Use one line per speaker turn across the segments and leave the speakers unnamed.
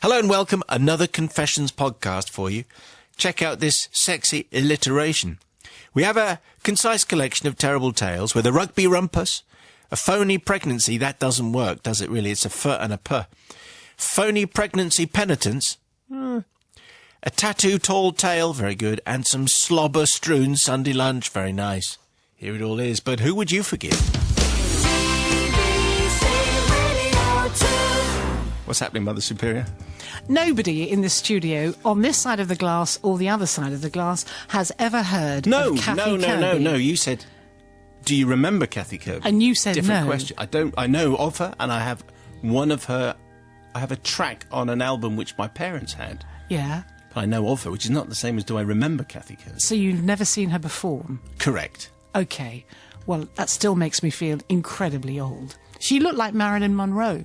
Hello and welcome. Another Confessions podcast for you. Check out this sexy alliteration. We have a concise collection of terrible tales with a rugby rumpus, a phony pregnancy. That doesn't work, does it really? It's a f and a p. Phony pregnancy penitence. A tattoo tall tale, very good, and some slobber-strewn Sunday lunch, very nice. Here it all is, but who would you forgive? What's happening, Mother Superior?
Nobody in the studio, on this side of the glass or the other side of the glass, has ever heard of Kathy Kirby.
No. You said, do you remember Kathy Kirby?
And you said
Different
no.
question. I know of her, and I have one of her... I have a track on an album which my parents had.
Yeah.
But I know of her, which is not the same as do I remember Kathy Kirby.
So you've never seen her perform?
Correct.
OK. Well, that still makes me feel incredibly old. She looked like Marilyn Monroe.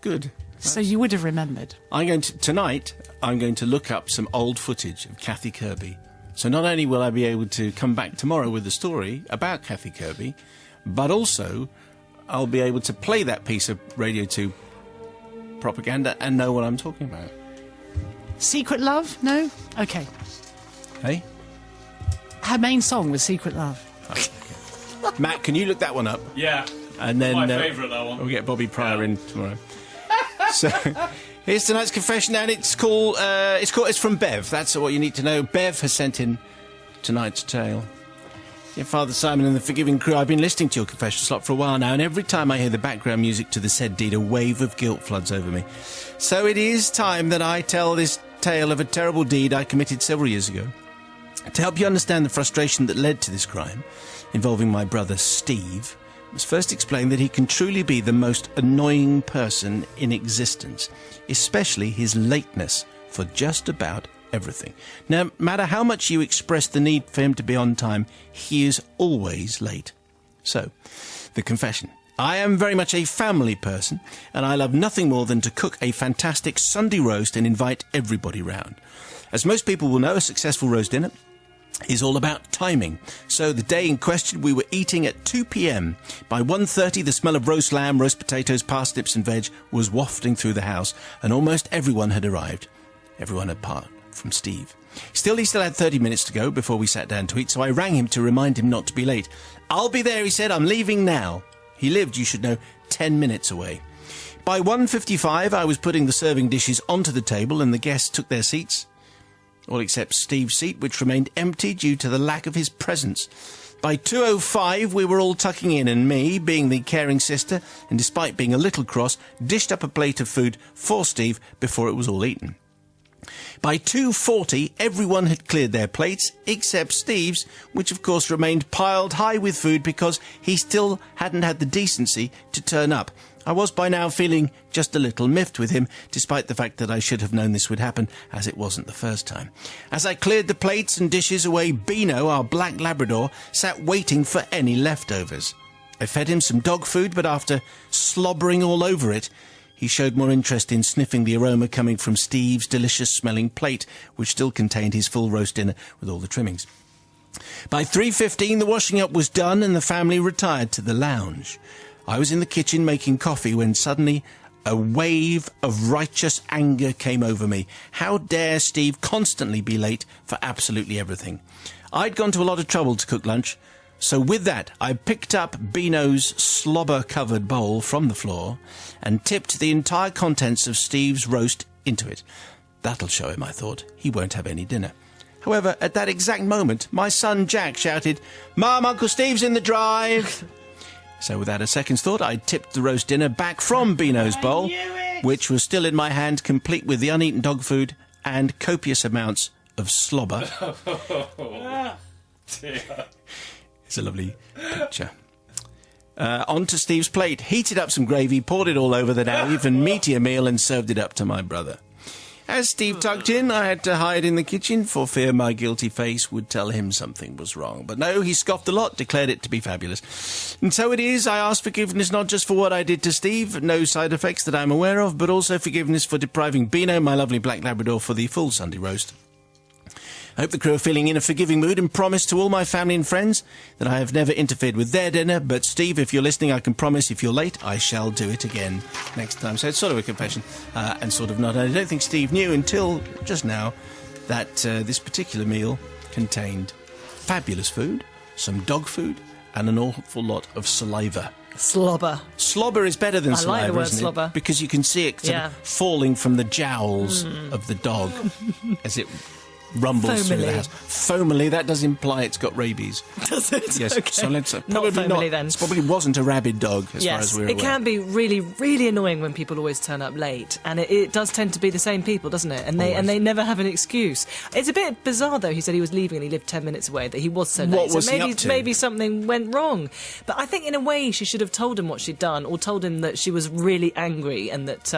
Good.
So you would have remembered.
Tonight, I'm going to look up some old footage of Kathy Kirby. So not only will I be able to come back tomorrow with a story about Kathy Kirby, but also I'll be able to play that piece of Radio 2 propaganda and know what I'm talking about.
Secret Love? No? OK.
Hey?
Her main song was Secret Love.
Okay. Matt, can you look that one up?
Yeah.
And then
my favourite, that one.
We'll get Bobby Pryor in tomorrow. So, here's tonight's confession, and it's from Bev. That's what you need to know. Bev has sent in tonight's tale. Dear Father Simon and the Forgiving Crew, I've been listening to your confession slot for a while now, and every time I hear the background music to the said deed, a wave of guilt floods over me. So it is time that I tell this tale of a terrible deed I committed several years ago. To help you understand the frustration that led to this crime, involving my brother Steve, I must first explain that he can truly be the most annoying person in existence, especially his lateness for just about everything. No matter how much you express the need for him to be on time, he is always late. So, the confession. I am very much a family person, and I love nothing more than to cook a fantastic Sunday roast and invite everybody round. As most people will know, a successful roast dinner is all about timing. So the day in question, we were eating at 2 p.m. By 1:30, the smell of roast lamb, roast potatoes, parsnips and veg was wafting through the house, and almost everyone had arrived. Everyone apart from Steve. He still had 30 minutes to go before we sat down to eat, so I rang him to remind him not to be late. I'll be there, he said. I'm leaving now. He lived, you should know, 10 minutes away. By 1:55, I was putting the serving dishes onto the table and the guests took their seats. All except Steve's seat, which remained empty due to the lack of his presence. By 2:05, we were all tucking in, and me, being the caring sister, and despite being a little cross, dished up a plate of food for Steve before it was all eaten. By 2:40, everyone had cleared their plates, except Steve's, which of course remained piled high with food because he still hadn't had the decency to turn up. I was by now feeling just a little miffed with him, despite the fact that I should have known this would happen, as it wasn't the first time. As I cleared the plates and dishes away, Beano, our black Labrador, sat waiting for any leftovers. I fed him some dog food, but after slobbering all over it, he showed more interest in sniffing the aroma coming from Steve's delicious-smelling plate, which still contained his full roast dinner with all the trimmings. By 3:15, the washing up was done and the family retired to the lounge. I was in the kitchen making coffee when suddenly a wave of righteous anger came over me. How dare Steve constantly be late for absolutely everything? I'd gone to a lot of trouble to cook lunch, so with that I picked up Beano's slobber-covered bowl from the floor and tipped the entire contents of Steve's roast into it. That'll show him, I thought. He won't have any dinner. However, at that exact moment, my son Jack shouted, "Mum, Uncle Steve's in the drive!" So without a second's thought, I tipped the roast dinner back from Beano's bowl, which was still in my hand, complete with the uneaten dog food and copious amounts of slobber. It's a lovely picture. Onto Steve's plate, heated up some gravy, poured it all over the now even meatier meal and served it up to my brother. As Steve tucked in, I had to hide in the kitchen for fear my guilty face would tell him something was wrong. But no, he scoffed a lot, declared it to be fabulous. And so it is, I asked forgiveness not just for what I did to Steve, no side effects that I'm aware of, but also forgiveness for depriving Beano, my lovely black Labrador, for the full Sunday roast. I hope the crew are feeling in a forgiving mood and promise to all my family and friends that I have never interfered with their dinner. But, Steve, if you're listening, I can promise if you're late, I shall do it again next time. So it's sort of a confession and sort of not. I don't think Steve knew until just now that this particular meal contained fabulous food, some dog food, and an awful lot of saliva.
Slobber.
Slobber is better than saliva,
like the word
isn't
slobber.
it? Because you can see it sort of falling from the jowls of the dog as it rumbles through the house. Foamily, that does imply it's got rabies.
Does it?
Yes.
Okay.
So let's
Not foamily then.
It probably wasn't a rabid dog, as far as we're aware.
It can be really, really annoying when people always turn up late, and it does tend to be the same people, doesn't it? And they never have an excuse. It's a bit bizarre though. He said he was leaving and he lived 10 minutes away. That he was so late.
What was
so
he
maybe
up to?
maybe something went wrong. But I think in a way she should have told him what she'd done, or told him that she was really angry and that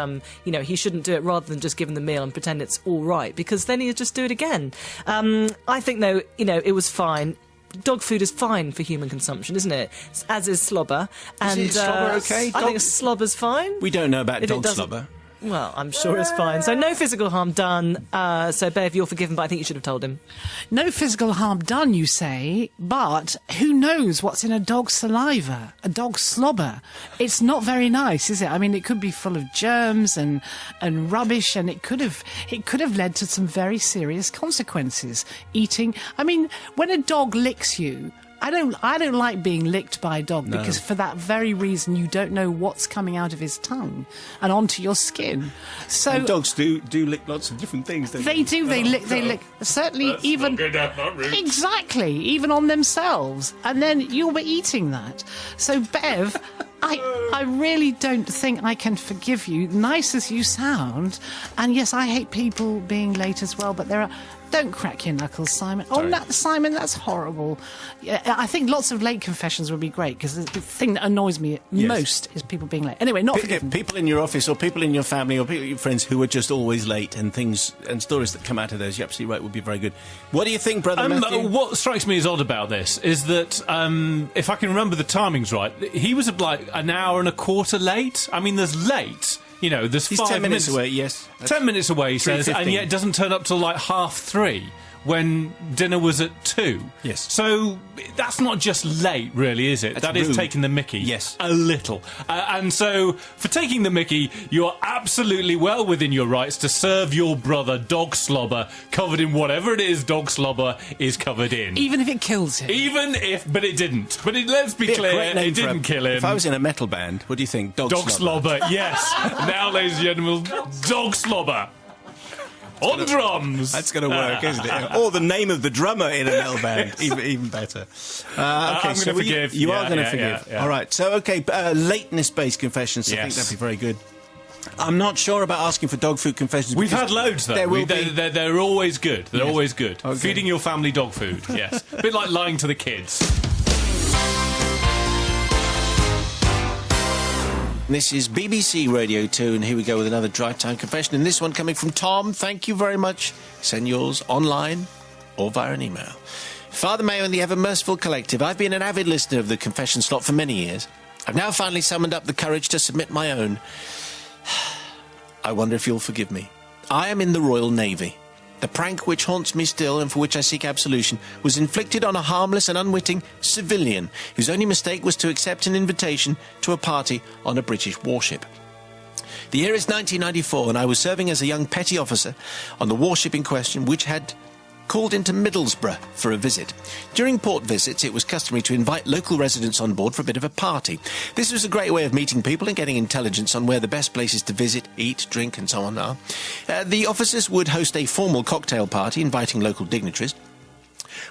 he shouldn't do it, rather than just give him the meal and pretend it's all right, because then he'd just do it again. I think, though, it was fine. Dog food is fine for human consumption, isn't it? As is slobber. And
is slobber okay?
I think slobber's fine.
We don't know about dog slobber.
Well, I'm sure it's fine. So no physical harm done. So, Bev, you're forgiven, but I think you should have told him.
No physical harm done, you say, but who knows what's in a dog's saliva, a dog's slobber? It's not very nice, is it? I mean, it could be full of germs and rubbish, and it could have led to some very serious consequences. Eating, I mean, when a dog licks you, I don't like being licked by a dog, because for that very reason you don't know what's coming out of his tongue and onto your skin. So
and dogs do lick lots of different things.
They do. They lick. Certainly,
Let's
even
not go down that route.
exactly, even on themselves, and then you'll be eating that. So, Bev, I really don't think I can forgive you. Nice as you sound, and yes, I hate people being late as well. But there are. Don't crack your knuckles, Simon.
Sorry.
Oh, Simon, that's horrible. Yeah, I think lots of late confessions would be great, because the thing that annoys me most is people being late. Anyway, not forgiven.
People in your office or people in your family or people, your friends who are just always late, and things and stories that come out of those, you're absolutely right, would be very good. What do you think, Brother Matthew?
What strikes me as odd about this is that, if I can remember the timings right, he was like an hour and a quarter late. I mean, there's late. There's
He's
5
10 minutes away, yes.
10 minutes away, he says, and
3:15.
yet doesn't turn up till like 3:30 when dinner was at 2.
Yes.
So that's not just late, really, is it?
That's
That is
rude.
taking the mickey.
Yes.
A little. And so, for taking the mickey, you're absolutely well within your rights to serve your brother dog slobber covered in whatever it is dog slobber is covered in.
Even if it kills him.
But it didn't. But let's be
Be a
clear,
great name
it
for
didn't kill him.
If I was in a metal band, what do you think? Dog
Slobber, yes. Now, ladies and gentlemen, Dog Slobber. On drums.
That's going to work, isn't it? Or the name of the drummer in a metal band, even better. Okay,
I'm
so
gonna forgive.
You are
Yeah,
going to
yeah,
forgive.
yeah.
All right. So, okay, lateness-based confessions. I think
Yes.
that'd be very good. I'm not sure about asking for dog food confessions.
We've
because
had loads, though.
There will be.
They're always good. They're
Yes.
always good.
Okay.
Feeding your family dog food, yes. A bit like lying to the kids.
This is BBC Radio 2, and here we go with another drive time confession. And this one coming from Tom. Thank you very much. Send yours online or via an email. Father Mayo and the Ever Merciful Collective. I've been an avid listener of the confession slot for many years. I've now finally summoned up the courage to submit my own. I wonder if you'll forgive me. I am in the Royal Navy. The prank which haunts me still and for which I seek absolution was inflicted on a harmless and unwitting civilian whose only mistake was to accept an invitation to a party on a British warship. The year is 1994 and I was serving as a young petty officer on the warship in question, which had called into Middlesbrough for a visit. During port visits, it was customary to invite local residents on board for a bit of a party. This was a great way of meeting people and getting intelligence on where the best places to visit, eat, drink and so on are. The officers would host a formal cocktail party inviting local dignitaries,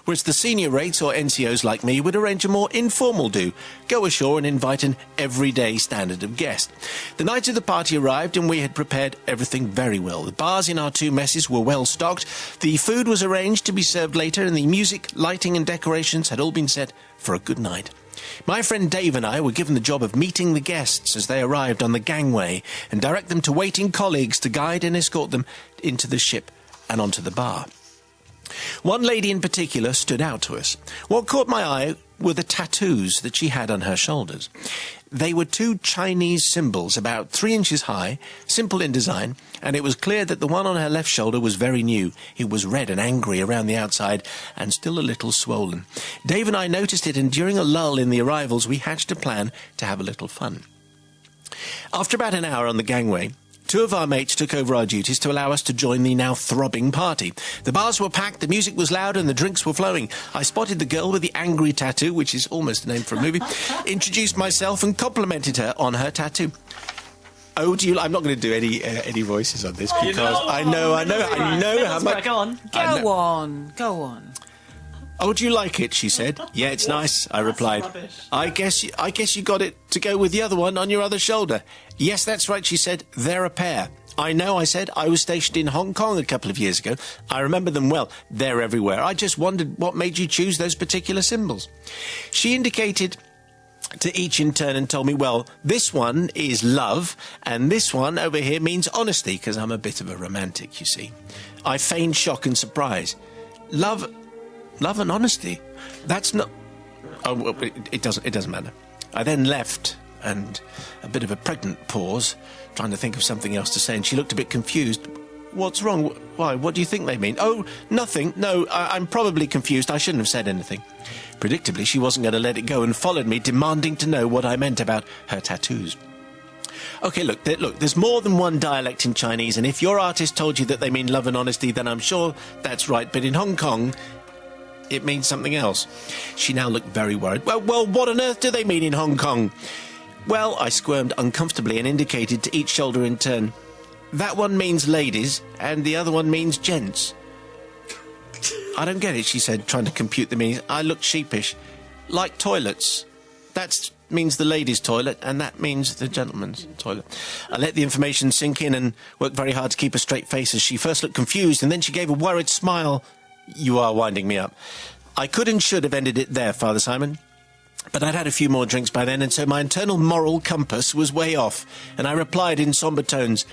whereas the senior rates or NCOs like me would arrange a more informal do, go ashore and invite an everyday standard of guest. The night of the party arrived and we had prepared everything very well. The bars in our two messes were well stocked, the food was arranged to be served later, and the music, lighting and decorations had all been set for a good night. My friend Dave and I were given the job of meeting the guests as they arrived on the gangway and direct them to waiting colleagues to guide and escort them into the ship and onto the bar. One lady in particular stood out to us. What caught my eye were the tattoos that she had on her shoulders. They were 2 Chinese symbols about 3 inches high, simple in design, and it was clear that the one on her left shoulder was very new. It was red and angry around the outside and still a little swollen. Dave and I noticed it, and during a lull in the arrivals, we hatched a plan to have a little fun. After about an hour on the gangway, 2 of our mates took over our duties to allow us to join the now throbbing party. The bars were packed, the music was loud, and the drinks were flowing. I spotted the girl with the angry tattoo, which is almost a name for a movie, introduced myself and complimented her on her tattoo. Oh, do you? I'm not going to do any voices on this because I know how much.
Go on.
Go on.
Oh, do you like it? She said. Yeah, it's nice, I replied. I guess you got it to go with the other one on your other shoulder. Yes, that's right, she said. They're a pair. I know, I said. I was stationed in Hong Kong a couple of years ago. I remember them well. They're everywhere. I just wondered what made you choose those particular symbols. She indicated to each in turn and told me, well, this one is love, and this one over here means honesty, because I'm a bit of a romantic, you see. I feigned shock and surprise. Love and honesty. That's not... Oh, well, it doesn't matter. I then left, and a bit of a pregnant pause, trying to think of something else to say, and she looked a bit confused. What's wrong? Why? What do you think they mean? Oh, nothing. No, I'm probably confused. I shouldn't have said anything. Predictably, she wasn't going to let it go and followed me, demanding to know what I meant about her tattoos. OK, look, there's more than one dialect in Chinese, and if your artist told you that they mean love and honesty, then I'm sure that's right. But in Hong Kong, it means something else. She now looked very worried. Well, what on earth do they mean in Hong Kong? Well, I squirmed uncomfortably and indicated to each shoulder in turn. That one means ladies, and the other one means gents. I don't get it, she said, trying to compute the meaning. I looked sheepish. Like toilets. That means the ladies' toilet, and that means the gentleman's toilet. I let the information sink in and worked very hard to keep a straight face as she first looked confused, and then she gave a worried smile. You are winding me up. I could and should have ended it there, Father Simon. But I'd had a few more drinks by then, and so my internal moral compass was way off, and I replied in sombre tones,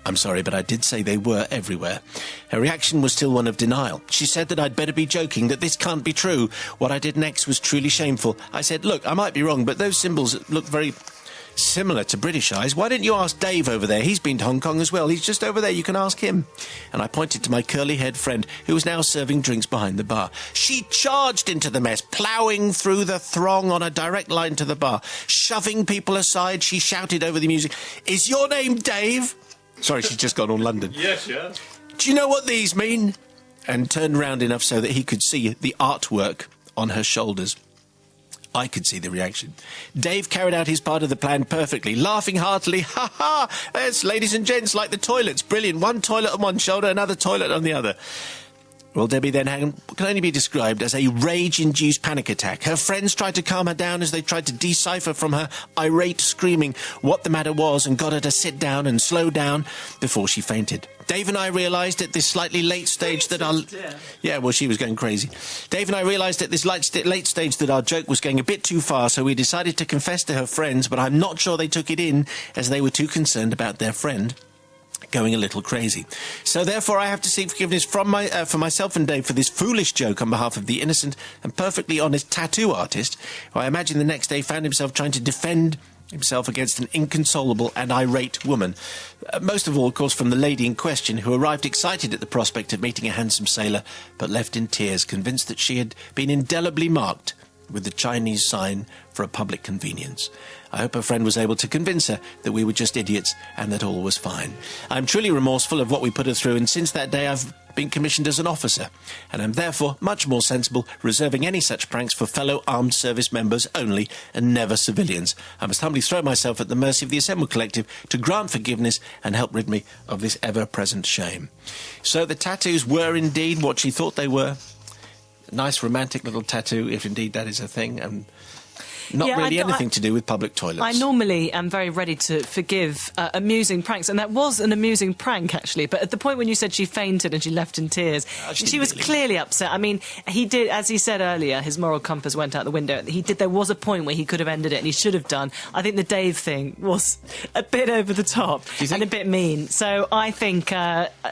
I'm sorry, but I did say they were everywhere. Her reaction was still one of denial. She said that I'd better be joking, that this can't be true. What I did next was truly shameful. I said, look, I might be wrong, but those symbols look very similar to British eyes. Why don't you ask Dave over there? He's been to Hong Kong as well. He's just over there. You can ask him. And I pointed to my curly-haired friend, who was now serving drinks behind the bar. She charged into the mess, ploughing through the throng on a direct line to the bar. Shoving people aside, she shouted over the music, Is your name Dave? Sorry, she's just gone on London.
Yes, yeah.
Do you know what these mean? And turned round enough so that he could see the artwork on her shoulders. I could see the reaction. Dave carried out his part of the plan perfectly, laughing heartily. Ha ha! Yes, ladies and gents, like the toilets. Brilliant. One toilet on one shoulder, another toilet on the other. Well, Debbie then had what can only be described as a rage-induced panic attack. Her friends tried to calm her down as they tried to decipher from her irate screaming what the matter was and got her to sit down and slow down before she fainted. Dave and I realised at this slightly late stage that our... Yeah, well, she was going crazy. Dave and I realised at this late stage that our joke was going a bit too far, so we decided to confess to her friends, but I'm not sure they took it in as they were too concerned about their friend going a little crazy. So therefore I have to seek forgiveness from for myself and Dave for this foolish joke on behalf of the innocent and perfectly honest tattoo artist, who I imagine the next day found himself trying to defend himself against an inconsolable and irate woman. Most of all, of course, from the lady in question, who arrived excited at the prospect of meeting a handsome sailor, but left in tears, convinced that she had been indelibly marked with the Chinese sign for a public convenience. I hope her friend was able to convince her that we were just idiots and that all was fine. I'm truly remorseful of what we put her through, and since that day I've been commissioned as an officer, and am therefore much more sensible, reserving any such pranks for fellow armed service members only, and never civilians. I must humbly throw myself at the mercy of the assembled collective to grant forgiveness and help rid me of this ever-present shame. So the tattoos were indeed what she thought they were. A nice romantic little tattoo, if indeed that is a thing, and Not
Yeah,
really anything to do with public toilets.
I normally am very ready to forgive amusing pranks, and that was an amusing prank, actually. But at the point when you said she fainted and she left in tears, she was clearly upset. I mean, he did, as he said earlier, his moral compass went out the window. There was a point where he could have ended it, and he should have done. I think the Dave thing was a bit over the top and a bit mean. So I think,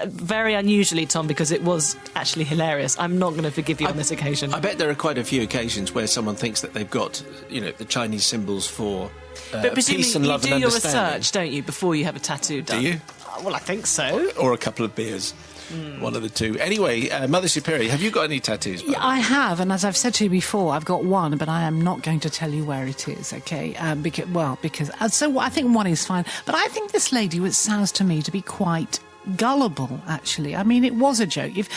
very unusually, Tom, because it was actually hilarious, I'm not going to forgive you on this occasion.
I bet there are quite a few occasions where someone thinks that they've got, the Chinese symbols for
But presumably
peace and love
you
and
do your
understanding.
research, don't you, before you have a tattoo done?
Do you?
Well, I think so.
Or a couple of beers. One of the two. Anyway, Mother Superior, have you got any tattoos?
Yeah, I have, and as I've said to you before, I've got one, but I am not going to tell you where it is, okay? Because so I think one is fine. But I think this lady sounds to me to be quite gullible, actually. I mean, it was a joke. If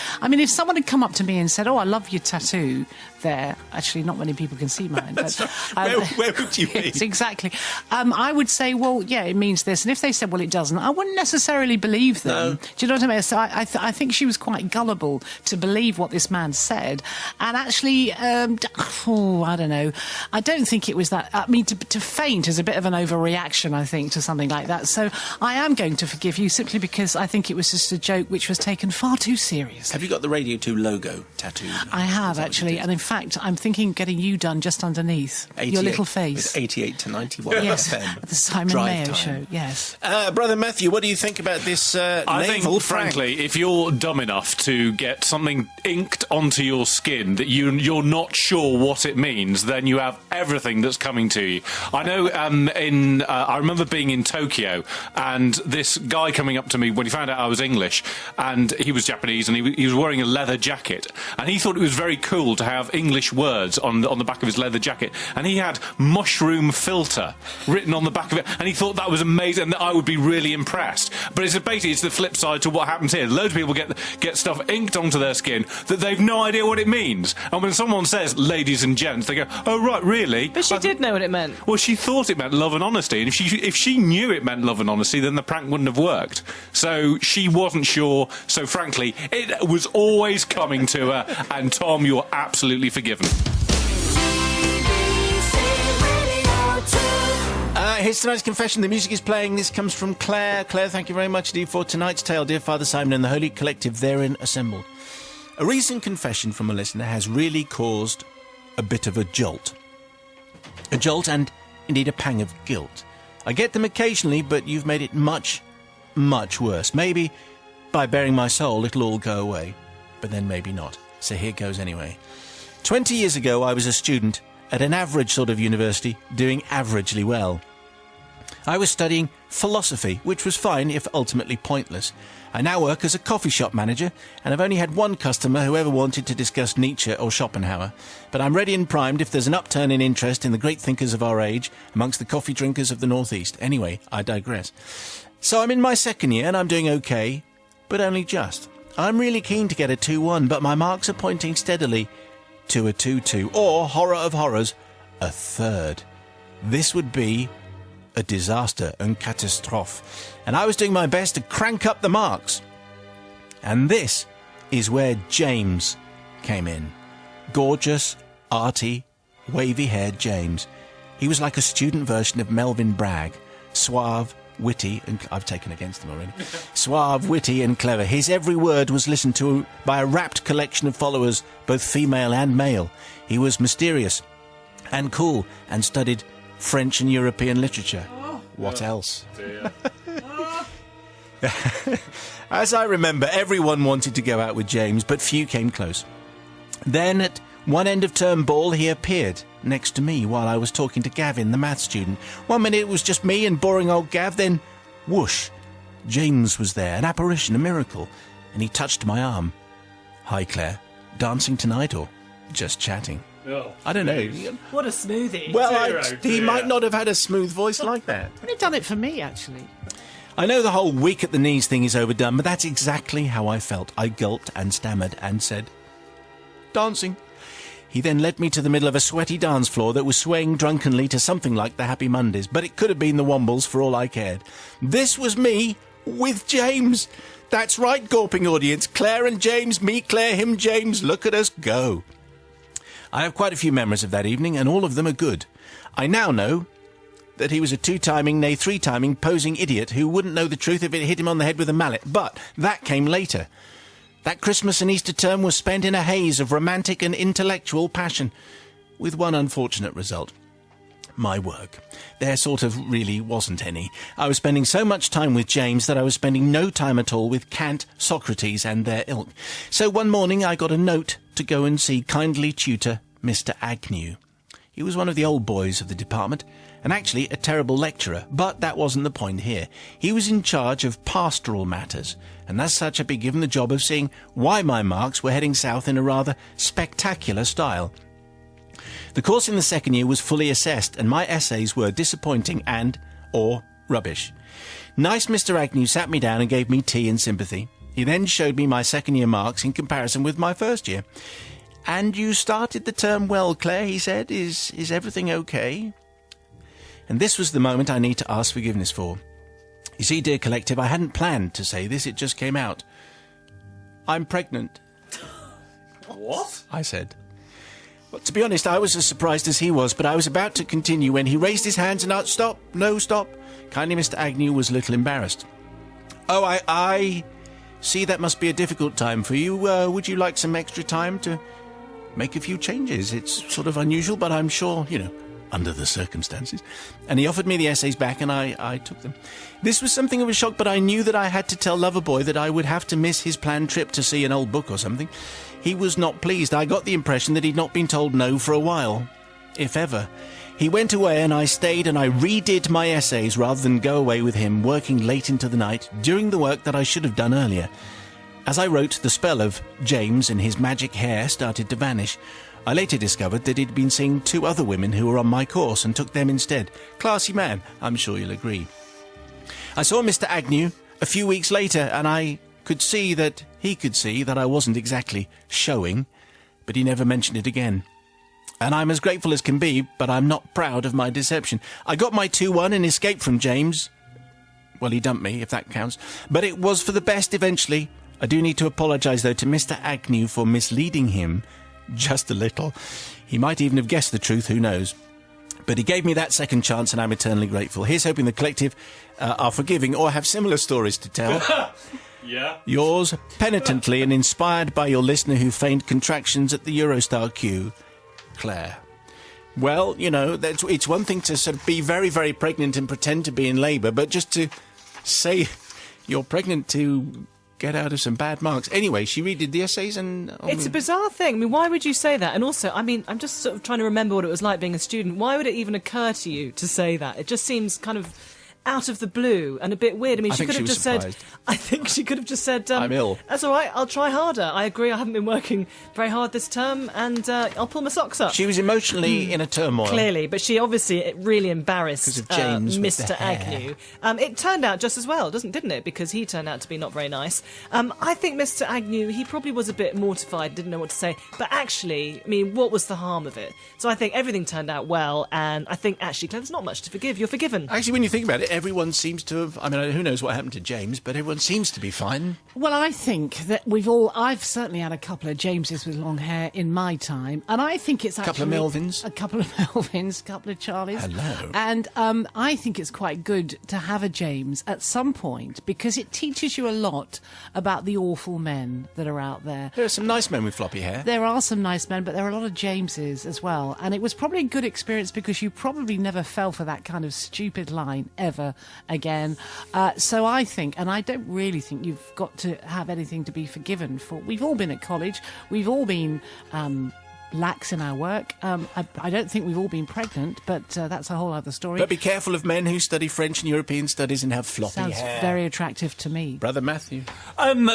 someone had come up to me and said, "Oh, I love your tattoo there," actually, not many people can see mine. But
where would you be?
Yes, exactly. I would say, well, yeah, it means this. And if they said, well, it doesn't, I wouldn't necessarily believe them.
No.
Do you know what I mean? So I think she was quite gullible to believe what this man said. And actually, I don't know. I don't think it was that. I mean, to faint is a bit of an overreaction, I think, to something like that. So I am going to forgive you simply because I think it was just a joke which was taken far too seriously.
Have you got the Radio 2 logo tattooed?
I have, actually. And in fact, I'm thinking of getting you done just underneath your little face.
It's 88 to 91
Yes,
FM.
at the Simon
Drive
Mayo
time.
show, yes.
Brother Matthew, what do you think about this
I think,
naval
frankly, if you're dumb enough to get something inked onto your skin that you're not sure what it means, then you have everything that's coming to you. I know I remember being in Tokyo, and this guy coming up to me when he found out I was English, and he was Japanese, and he was wearing a leather jacket, and he thought it was very cool to have English words on the back of his leather jacket, and he had mushroom filter written on the back of it, and he thought that was amazing, and that I would be really impressed. But it's the flip side to what happens here. Loads of people get stuff inked onto their skin that they've no idea what it means, and when someone says ladies and gents, they go, oh right, really?
But she did know what it meant.
Well, she thought it meant love and honesty, and if she knew it meant love and honesty, then the prank wouldn't have worked. So she wasn't sure, so frankly, it was always coming to her, and Tom, you're absolutely forgiven.
Here's tonight's confession. The music is playing. This comes from Claire. Claire, thank you very much indeed for tonight's tale. Dear Father Simon and the Holy Collective therein assembled. A recent confession from a listener has really caused a bit of a jolt. A jolt and indeed a pang of guilt. I get them occasionally, but you've made it much, much worse. Maybe by bearing my soul it'll all go away, but then maybe not. So here goes anyway. 20 years ago I was a student at an average sort of university, doing averagely well. I was studying philosophy, which was fine if ultimately pointless. I now work as a coffee shop manager, and I've only had one customer who ever wanted to discuss Nietzsche or Schopenhauer. But I'm ready and primed if there's an upturn in interest in the great thinkers of our age amongst the coffee drinkers of the Northeast. Anyway, I digress. So I'm in my second year, and I'm doing okay, but only just. I'm really keen to get a 2-1, but my marks are pointing steadily to a 2-2, or, horror of horrors, a third. This would be a disaster, une catastrophe, and I was doing my best to crank up the marks. And this is where James came in. Gorgeous, arty, wavy-haired James. He was like a student version of Melvin Bragg, suave, witty, and I've taken against him already. Suave, witty, and clever. His every word was listened to by a rapt collection of followers, both female and male. He was mysterious and cool, and studied French and European literature. What else? As I remember, everyone wanted to go out with James, but few came close. Then, at one end of term ball, he appeared next to me while I was talking to Gavin, the maths student. 1 minute it was just me and boring old Gav, then whoosh, James was there, an apparition, a miracle, and he touched my arm. Hi, Claire. Dancing tonight or just chatting?
Oh,
I don't know.
What a smoothie.
Well, he might not have had a smooth voice like that.
You've done it for me, actually.
I know the whole weak at the knees thing is overdone, but that's exactly how I felt. I gulped and stammered and said, dancing. He then led me to the middle of a sweaty dance floor that was swaying drunkenly to something like the Happy Mondays, but it could have been the Wombles for all I cared. This was me with James. That's right, gawping audience. Claire and James, me, Claire, him, James. Look at us go. I have quite a few memories of that evening, and all of them are good. I now know that he was a 2-timing, nay 3-timing, posing idiot who wouldn't know the truth if it hit him on the head with a mallet. But that came later. That Christmas and Easter term was spent in a haze of romantic and intellectual passion, with one unfortunate result. My work. There sort of really wasn't any. I was spending so much time with James that I was spending no time at all with Kant, Socrates and their ilk. So one morning I got a note to go and see kindly tutor Mr. Agnew. He was one of the old boys of the department, and actually a terrible lecturer, but that wasn't the point here. He was in charge of pastoral matters, and as such I'd been given the job of seeing why my marks were heading south in a rather spectacular style. The course in the second year was fully assessed, and my essays were disappointing or rubbish. Nice Mr. Agnew sat me down and gave me tea and sympathy. He then showed me my second year marks in comparison with my first year. "And you started the term well, Claire," he said. Is everything okay?" And this was the moment I need to ask forgiveness for. You see, dear collective, I hadn't planned to say this, it just came out. "I'm pregnant."
What?
I said. Well, to be honest, I was as surprised as he was, but I was about to continue when he raised his hands and "Stop, no, stop." Kindly Mr. Agnew was a little embarrassed. "Oh, I see that must be a difficult time for you. Would you like some extra time to make a few changes? It's sort of unusual, but I'm sure, under the circumstances." And he offered me the essays back, and I took them. This was something of a shock, but I knew that I had to tell Loverboy that I would have to miss his planned trip to see an old book or something. He was not pleased. I got the impression that he'd not been told no for a while, if ever. He went away and I stayed and I redid my essays rather than go away with him, working late into the night, doing the work that I should have done earlier. As I wrote, the spell of James and his magic hair started to vanish. I later discovered that he'd been seeing 2 other women who were on my course and took them instead. Classy man, I'm sure you'll agree. I saw Mr. Agnew a few weeks later, and I could see that he could see that I wasn't exactly showing, but he never mentioned it again. And I'm as grateful as can be, but I'm not proud of my deception. I got my 2-1 and escaped from James. Well, he dumped me, if that counts. But it was for the best eventually. I do need to apologise, though, to Mr. Agnew for misleading him just a little. He might even have guessed the truth, who knows. But he gave me that second chance, and I'm eternally grateful. Here's hoping the collective are forgiving or have similar stories to tell.
Yeah.
Yours, penitently and inspired by your listener who feigned contractions at the Eurostar queue, Claire. Well, it's one thing to sort of be very, very pregnant and pretend to be in labour, but just to say you're pregnant to get out of some bad marks. Anyway, she redid the essays and...
It's a bizarre thing. I mean, why would you say that? And also, I'm just sort of trying to remember what it was like being a student. Why would it even occur to you to say that? It just seems kind of out of the blue and a bit weird. I mean, she could have just said... I think she could have just said...
I'm ill.
That's all right, I'll try harder. I agree, I haven't been working very hard this term, and I'll pull my socks up.
She was emotionally in a turmoil.
Clearly, but she obviously really embarrassed
of James
Mr. Agnew. It turned out just as well, didn't it? Because he turned out to be not very nice. I think Mr. Agnew, he probably was a bit mortified, didn't know what to say. But actually, I mean, what was the harm of it? So I think everything turned out well, and I think, actually, Claire, there's not much to forgive. You're forgiven.
Actually, when you think about it, everyone seems to have... I mean, who knows what happened to James, but everyone seems to be fine.
Well, I think that I've certainly had a couple of Jameses with long hair in my time, and I think it's actually...
A couple of Melvins?
A couple of Melvins, a couple of Charlies.
Hello.
And I think it's quite good to have a James at some point, because it teaches you a lot about the awful men that are out there.
There are some nice men with floppy hair.
There are some nice men, but there are a lot of Jameses as well. And it was probably a good experience because you probably never fell for that kind of stupid line ever again. So I think, and I don't really think you've got to have anything to be forgiven for. We've all been at college. We've all been lax in our work. I don't think we've all been pregnant, but that's a whole other story.
But be careful of men who study French and European studies and have floppy
Sounds
hair.
very attractive to me.
Brother Matthew.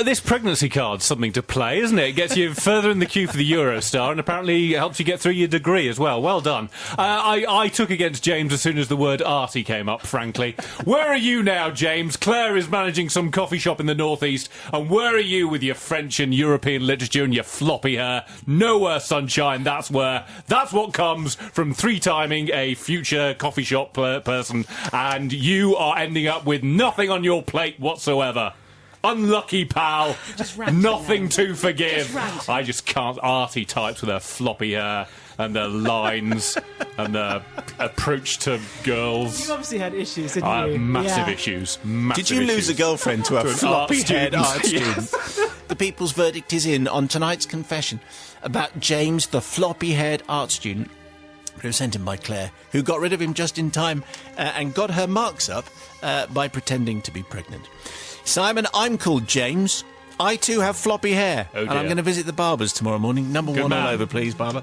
This pregnancy card's something to play, isn't it? It gets you further in the queue for the Eurostar and apparently helps you get through your degree as well. Well done. I took against James as soon as the word arty came up, frankly. Where are you now, James? Claire is managing some coffee shop in the northeast, and where are you with your French and European literature and your floppy hair? Nowhere, sunshine, that's where. That's what comes from 3-timing a future coffee shop person, and you are ending up with nothing on your plate whatsoever. Unlucky, pal.
Just ranting
Nothing
now.
to forgive.
Just ranting.
I just can't. Arty types with her floppy hair. and their lines and their approach to girls.
You obviously had issues, didn't
I
you?
had massive issues. Massive
Did you lose a
issues.
girlfriend to a
To an
floppy-head
art
art
student.
student? The people's verdict is in on tonight's confession about James, the floppy-haired art student. It was sent in by Claire, who got rid of him just in time and got her marks up by pretending to be pregnant. Simon, I'm called James. I too have floppy hair,
Oh,
and I'm
dear.
going to visit the barbers tomorrow morning. Number
Good
one all
man.
over, please, barber.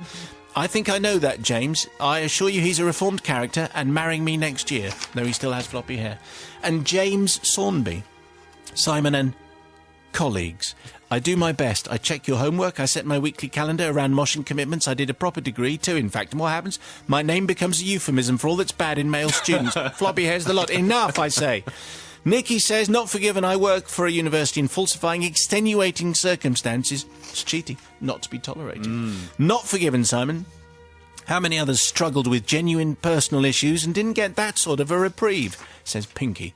I think I know that, James. I assure you he's a reformed character and marrying me next year, though he still has floppy hair. And James Sawnby, Simon and colleagues, I do my best. I check your homework. I set my weekly calendar around moshing commitments. I did a proper degree too, in fact. And what happens? My name becomes a euphemism for all that's bad in male students. Floppy hair's the lot. Enough, I say. Nikki says, not forgiven. I work for a university in falsifying extenuating circumstances. It's cheating. Not to be tolerated. Not forgiven, Simon. How many others struggled with genuine personal issues and didn't get that sort of a reprieve, says Pinky.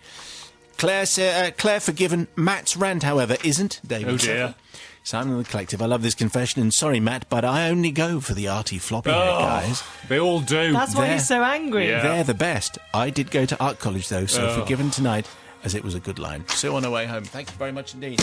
Claire forgiven. Matt's rant, however, isn't. David.
Oh, dear.
Simon and the Collective, I love this confession, and sorry, Matt, but I only go for the arty floppy hair guys.
They all do.
That's why
There.
he's so angry.
Yeah.
They're the best. I did go to art college, though, so forgiven tonight, as it was a good line. Sue on her way home. Thank you very much indeed.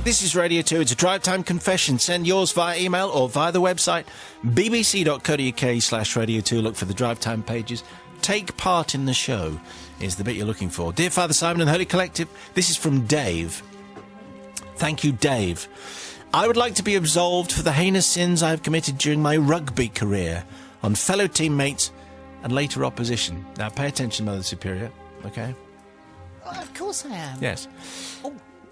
This is Radio 2. It's a drive time confession. Send yours via email or via the website bbc.co.uk/Radio 2. Look for the drive time pages. Take part in the show is the bit you're looking for. Dear Father Simon and the Holy Collective, this is from Dave. Thank you, Dave. I would like to be absolved for the heinous sins I have committed during my rugby career on fellow teammates and later opposition. Now, pay attention, Mother Superior, okay?
Oh, of course I am.
Yes.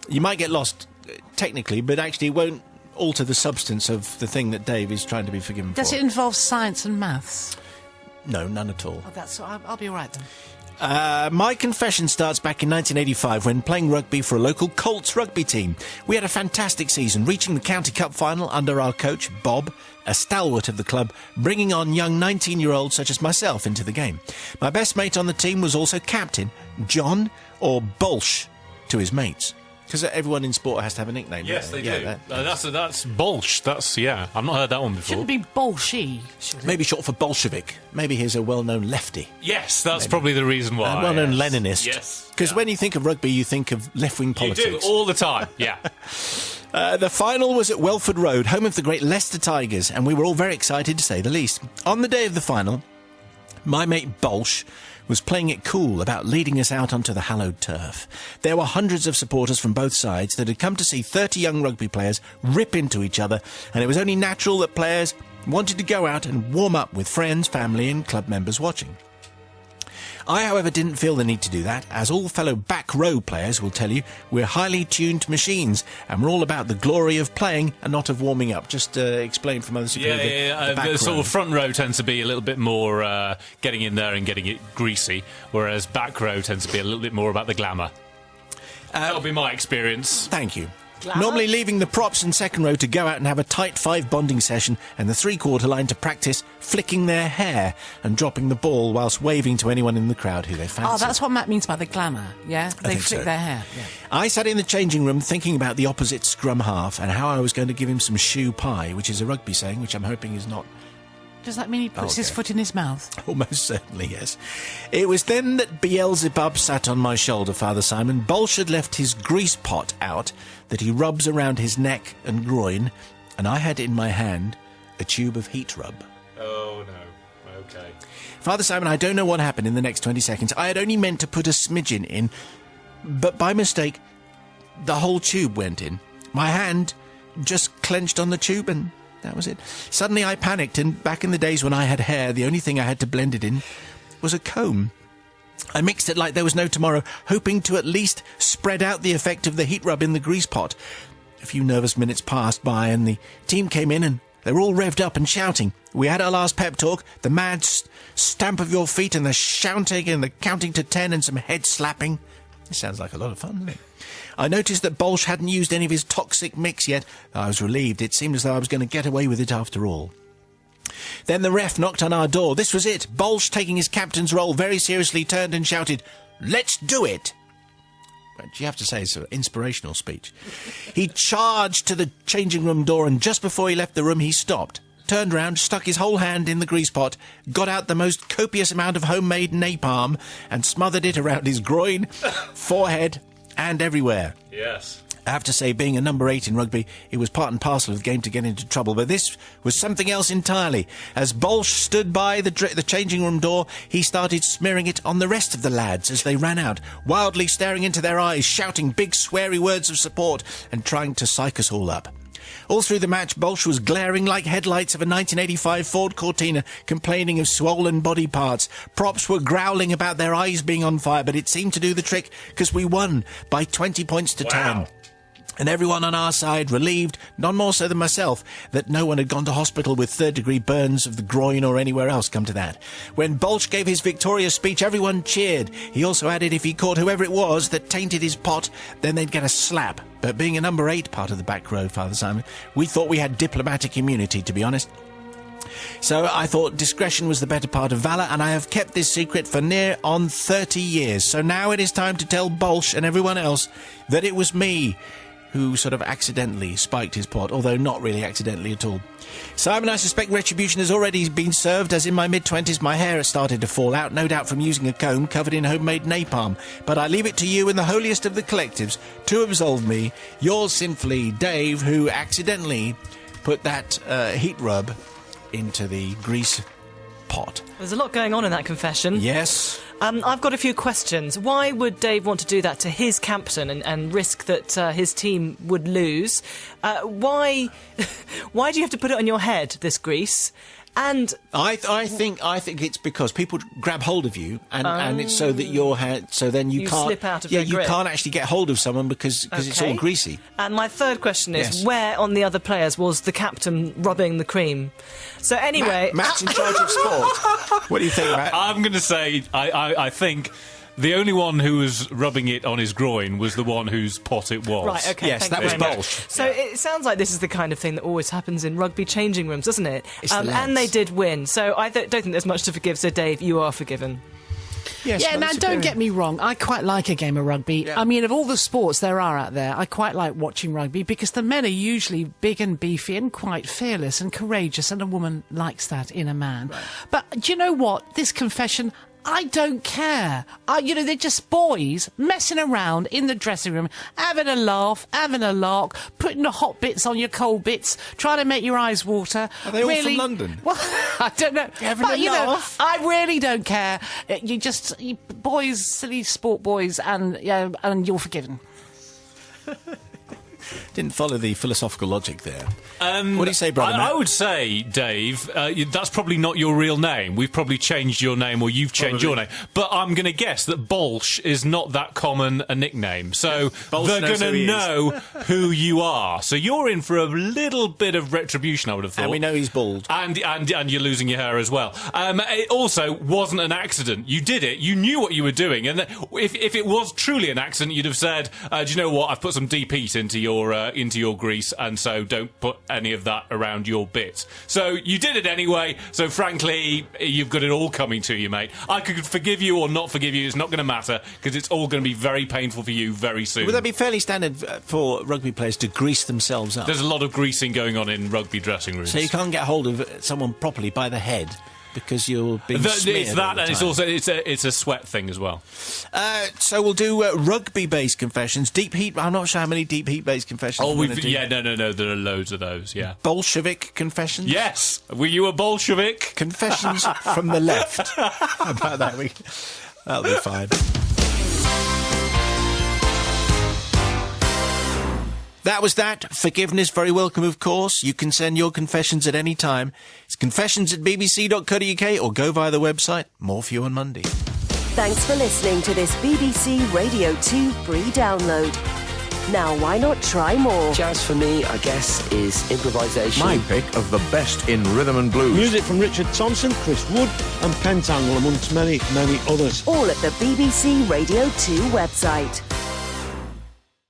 You might get lost technically, but actually it won't alter the substance of the thing that Dave is trying to be forgiven
Does
for.
it involve science and maths?
No, none at all.
Oh, that's. I'll be all right then.
My confession starts back in 1985 when playing rugby for a local Colts rugby team. We had a fantastic season, reaching the County Cup final under our coach, Bob, a stalwart of the club, bringing on young 19-year-olds such as myself into the game. My best mate on the team was also captain, John, or Bolsh, to his mates. Because everyone in sport has to have a nickname.
Yes,
don't
they do.
Yeah,
That's Bolsh. That's, yeah. I've not heard that one before.
Shouldn't be Bolshi. Should it?
maybe short for Bolshevik. Maybe he's a well-known lefty.
Yes, that's probably the reason why.
A well-known
yes.
Leninist.
Yes.
Because when you think of rugby, you think of left-wing
You
politics.
do, all the time. Yeah.
The final was at Welford Road, home of the great Leicester Tigers, and we were all very excited, to say the least. On the day of the final, my mate Bolsh was playing it cool about leading us out onto the hallowed turf. There were hundreds of supporters from both sides that had come to see 30 young rugby players rip into each other, and it was only natural that players wanted to go out and warm up with friends, family and club members watching. I, however, didn't feel the need to do that, as all fellow back row players will tell you we're highly tuned machines, and we're all about the glory of playing and not of warming up. Just explain from other people.
The
back
sort
row.
of front row tends to be a little bit more getting in there and getting it greasy, whereas back row tends to be a little bit more about the glamour. That'll be my experience.
Thank you.
Glamour?
Normally leaving the props in second row to go out and have a tight 5 bonding session and the 3/4 line to practice flicking their hair and dropping the ball whilst waving to anyone in the crowd who they fancy.
Oh, that's what Matt means by the glamour. Yeah, they
think
flick
so.
their hair. Yeah.
I sat in the changing room thinking about the opposite scrum half and how I was going to give him some shoe pie, which is a rugby saying, which I'm hoping is not.
Does that mean he puts his
Okay.
foot in his mouth?
Almost certainly, yes. It was then that Beelzebub sat on my shoulder, Father Simon. Bolsh had left his grease pot out that he rubs around his neck and groin, and I had in my hand a tube of heat rub.
Oh, no. Okay.
Father Simon, I don't know what happened in the next 20 seconds. I had only meant to put a smidgen in, but by mistake, the whole tube went in. My hand just clenched on the tube and that was it. Suddenly I panicked, and back in the days when I had hair, the only thing I had to blend it in was a comb. I mixed it like there was no tomorrow, hoping to at least spread out the effect of the heat rub in the grease pot. A few nervous minutes passed by, and the team came in, and they were all revved up and shouting. We had our last pep talk, the mad stamp of your feet and the shouting and the counting to 10 and some head slapping. It sounds like a lot of fun, doesn't it? I noticed that Bolsh hadn't used any of his toxic mix yet. I was relieved. It seemed as though I was going to get away with it after all. Then the ref knocked on our door. This was it. Bolsh, taking his captain's role very seriously, turned and shouted, "Let's do it!" But you have to say it's an inspirational speech. He charged to the changing room door, and just before he left the room, he stopped, turned round, stuck his whole hand in the grease pot, got out the most copious amount of homemade napalm, and smothered it around his groin, forehead, and everywhere.
Yes.
I have to say, being a number 8 in rugby, it was part and parcel of the game to get into trouble. But this was something else entirely. As Bolsh stood by the changing room door, he started smearing it on the rest of the lads as they ran out, wildly staring into their eyes, shouting big sweary words of support and trying to psych us all up. All through the match, Bolsh was glaring like headlights of a 1985 Ford Cortina, complaining of swollen body parts. Props were growling about their eyes being on fire, but it seemed to do the trick because we won by 20 points to 10. And everyone on our side relieved, none more so than myself, that no one had gone to hospital with third-degree burns of the groin or anywhere else, come to that. When Bolsh gave his victorious speech, everyone cheered. He also added if he caught whoever it was that tainted his pot, then they'd get a slap. But being a number 8 part of the back row, Father Simon, we thought we had diplomatic immunity, to be honest. So I thought discretion was the better part of valour, and I have kept this secret for near on 30 years. So now it is time to tell Bolsh and everyone else that it was me who sort of accidentally spiked his pot, although not really accidentally at all. Simon, I suspect retribution has already been served, as in my mid-20s my hair has started to fall out, no doubt from using a comb covered in homemade napalm. But I leave it to you in the holiest of the collectives to absolve me, yours sinfully, Dave, who accidentally put that heat rub into the grease pot.
There's a lot going on in that confession.
Yes.
I've got a few questions. Why would Dave want to do that to his captain and risk that his team would lose? Why do you have to put it on your head, this grease? And
I think it's because people grab hold of you, and it's so that your head, so then you can't
slip out of their grip.
can't actually get hold of someone because it's all greasy.
And my third question is,
Yes.
where on the other players was the captain rubbing the cream? So anyway,
Matt's in charge of sport. What do you think, Matt?
I'm going to say, I think the only one who was rubbing it on his groin was the one whose pot it was.
right, okay,
Yes,
thank
that
you
was
very much.
Bolsh.
So it sounds like this is the kind of thing that always happens in rugby changing rooms, doesn't it?
It's the lads.
And they did win, so I don't think there's much to forgive. So Dave, you are forgiven.
Yes,
Yeah,
well,
now
it's a
don't
period.
get me wrong. I quite like a game of rugby.
Yeah.
I mean, of all the sports there are out there, I quite like watching rugby because the men are usually big and beefy and quite fearless and courageous, and a woman likes that in a man. Right. But do you know what? This confession, I don't care. They're just boys messing around in the dressing room, having a laugh, having a lark, putting the hot bits on your cold bits, trying to make your eyes water.
Are they all from London?
Well, I don't know.
Having
But,
a laugh?
I really don't care. You boys, silly sport boys, and you're forgiven.
Didn't follow the philosophical logic there. What do you say, brother?
I
Matt?
would say, Dave, that's probably not your real name. We've probably changed your name, or you've changed your name. But I'm going to guess that Bolsh is not that common a nickname. So
Bolsh
they're
knows
going
who he
to
is.
know who you are. So you're in for a little bit of retribution, I would have thought.
And we know he's bald.
And you're losing your hair as well. It also wasn't an accident. You did it. You knew what you were doing. And if it was truly an accident, you'd have said, do you know what? I've put some deep heat into your grease, and so don't put any of that around your bit. So you did it anyway. So frankly, you've got it all coming to you, mate. I could forgive you or not forgive you. It's not going to matter because it's all going to be very painful for you very soon.
Would that be fairly standard for rugby players to grease themselves up?
There's a lot of greasing going on in rugby dressing rooms.
So you can't get hold of someone properly by the head because you're being smeared
It's
all
that,
the
and it's
time.
also it's a sweat thing as well.
So we'll do rugby-based confessions. Deep heat. I'm not sure how many deep heat-based confessions.
Oh,
we're gonna do.
no. There are loads of those. Yeah.
Bolshevik confessions.
Yes. Were you a Bolshevik?
Confessions from the left. How about that? That'll be fine. That was that. Forgiveness, very welcome, of course. You can send your confessions at any time. It's confessions@bbc.co.uk or go via the website. More for you on Monday.
Thanks for listening to this BBC Radio 2 free download. Now, why not try more?
Jazz for me, I guess, is improvisation.
My pick of the best in rhythm and blues.
Music from Richard Thompson, Chris Wood and Pentangle, amongst many, many others.
All at the BBC Radio 2 website.